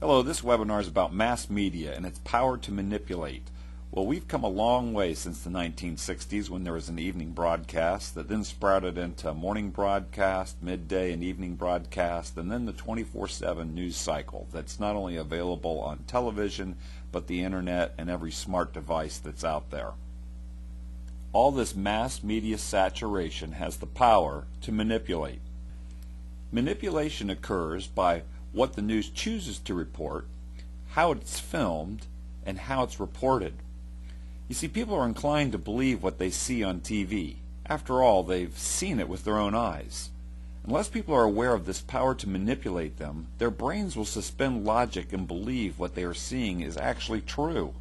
Hello, this webinar is about mass media and its power to manipulate. Well, we've come a long way since the 1960s when there was an evening broadcast that then sprouted into a morning broadcast, midday and evening broadcast, and then the 24/7 news cycle that's not only available on television, but the internet and every smart device that's out there. All this mass media saturation has the power to manipulate. Manipulation occurs by what the news chooses to report, how it's filmed, and how it's reported. You see, people are inclined to believe what they see on TV. After all, they've seen it with their own eyes. Unless people are aware of this power to manipulate them, their brains will suspend logic and believe what they are seeing is actually true.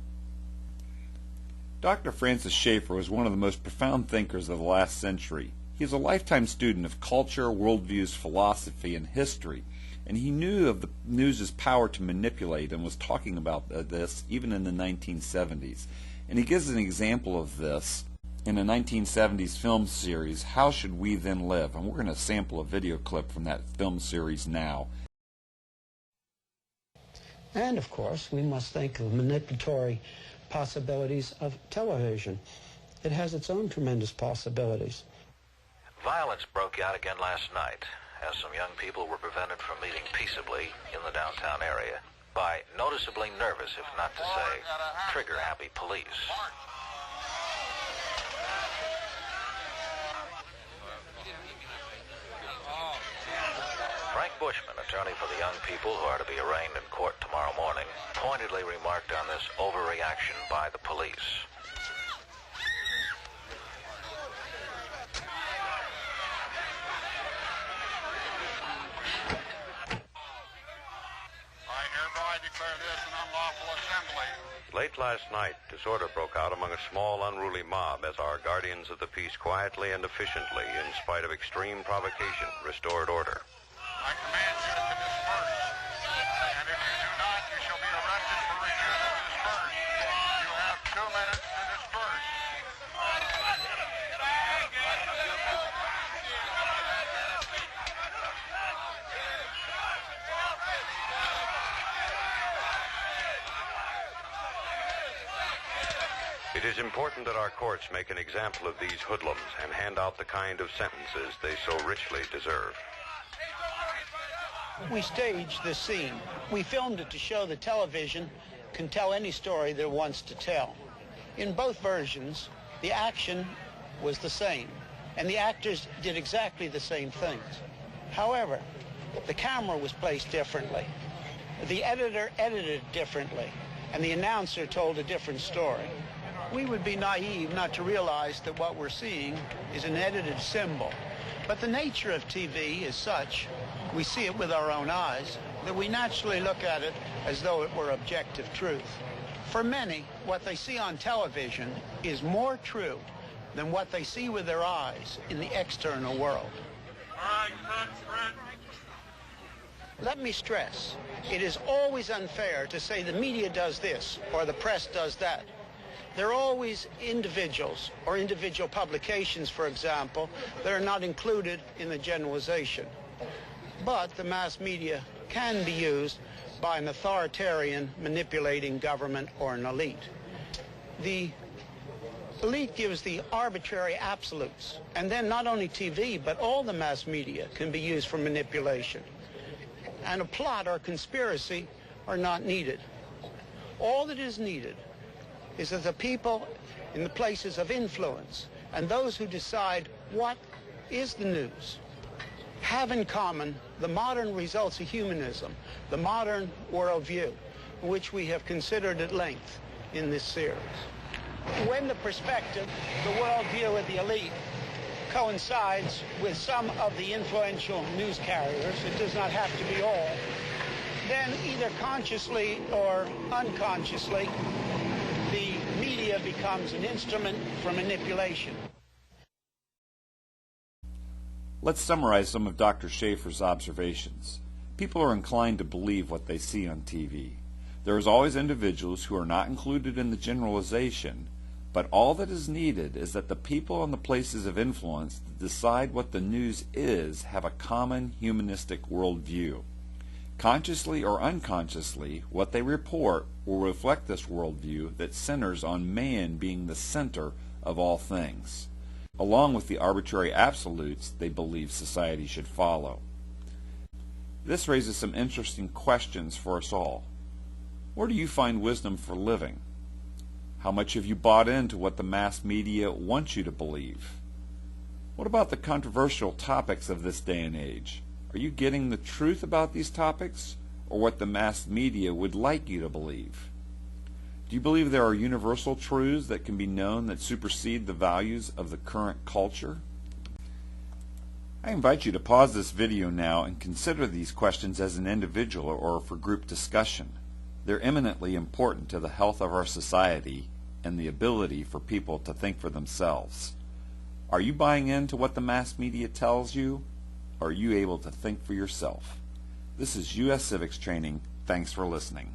Dr. Francis Schaeffer was one of the most profound thinkers of the last century. He is a lifetime student of culture, worldviews, philosophy, and history, and he knew of the news's power to manipulate and was talking about this even in the 1970s. And he gives an example of this in a 1970s film series, How Should We Then Live? And we're going to sample a video clip from that film series now. And of course, we must think of manipulatory possibilities of television. It has its own tremendous possibilities. Violence broke out again last night as some young people were prevented from meeting peaceably in the downtown area by noticeably nervous, if not to say trigger-happy police. Frank Bushman, attorney for the young people who are to be arraigned in court tomorrow morning, pointedly remarked on this overreaction by the police. Late last night, disorder broke out among a small, unruly mob as our guardians of the peace quietly and efficiently, in spite of extreme provocation, restored order. I command you to disperse, and if you do not, you shall be arrested for refusal to disperse. You have 2 minutes to disperse. It is important that our courts make an example of these hoodlums and hand out the kind of sentences they so richly deserve. We staged this scene. We filmed it to show that television can tell any story that it wants to tell. In both versions, the action was the same, and the actors did exactly the same things. However, the camera was placed differently, the editor edited differently, and the announcer told a different story. We would be naive not to realize that what we're seeing is an edited symbol. But the nature of TV is such, we see it with our own eyes, that we naturally look at it as though it were objective truth. For many, what they see on television is more true than what they see with their eyes in the external world. Let me stress, it is always unfair to say the media does this or the press does that. There are always individuals or individual publications, for example, that are not included in the generalization. But the mass media can be used by an authoritarian manipulating government or an elite. The elite gives the arbitrary absolutes, and then not only TV, but all the mass media can be used for manipulation. And a plot or conspiracy are not needed. All that is needed is that the people in the places of influence and those who decide what is the news have in common the modern results of humanism, the modern worldview, which we have considered at length in this series. When the perspective, the worldview of the elite coincides with some of the influential news carriers, it does not have to be all, then either consciously or unconsciously, the media becomes an instrument for manipulation. Let's summarize some of Dr. Schaeffer's observations. People are inclined to believe what they see on TV. There is always individuals who are not included in the generalization, but all that is needed is that the people in the places of influence that decide what the news is have a common humanistic worldview. Consciously or unconsciously, what they report will reflect this worldview that centers on man being the center of all things, along with the arbitrary absolutes they believe society should follow. This raises some interesting questions for us all. Where do you find wisdom for living? How much have you bought into what the mass media wants you to believe? What about the controversial topics of this day and age? Are you getting the truth about these topics, or what the mass media would like you to believe? Do you believe there are universal truths that can be known that supersede the values of the current culture? I invite you to pause this video now and consider these questions as an individual or for group discussion. They're eminently important to the health of our society and the ability for people to think for themselves. Are you buying into what the mass media tells you? Or are you able to think for yourself? This is U.S. Civics Training. Thanks for listening.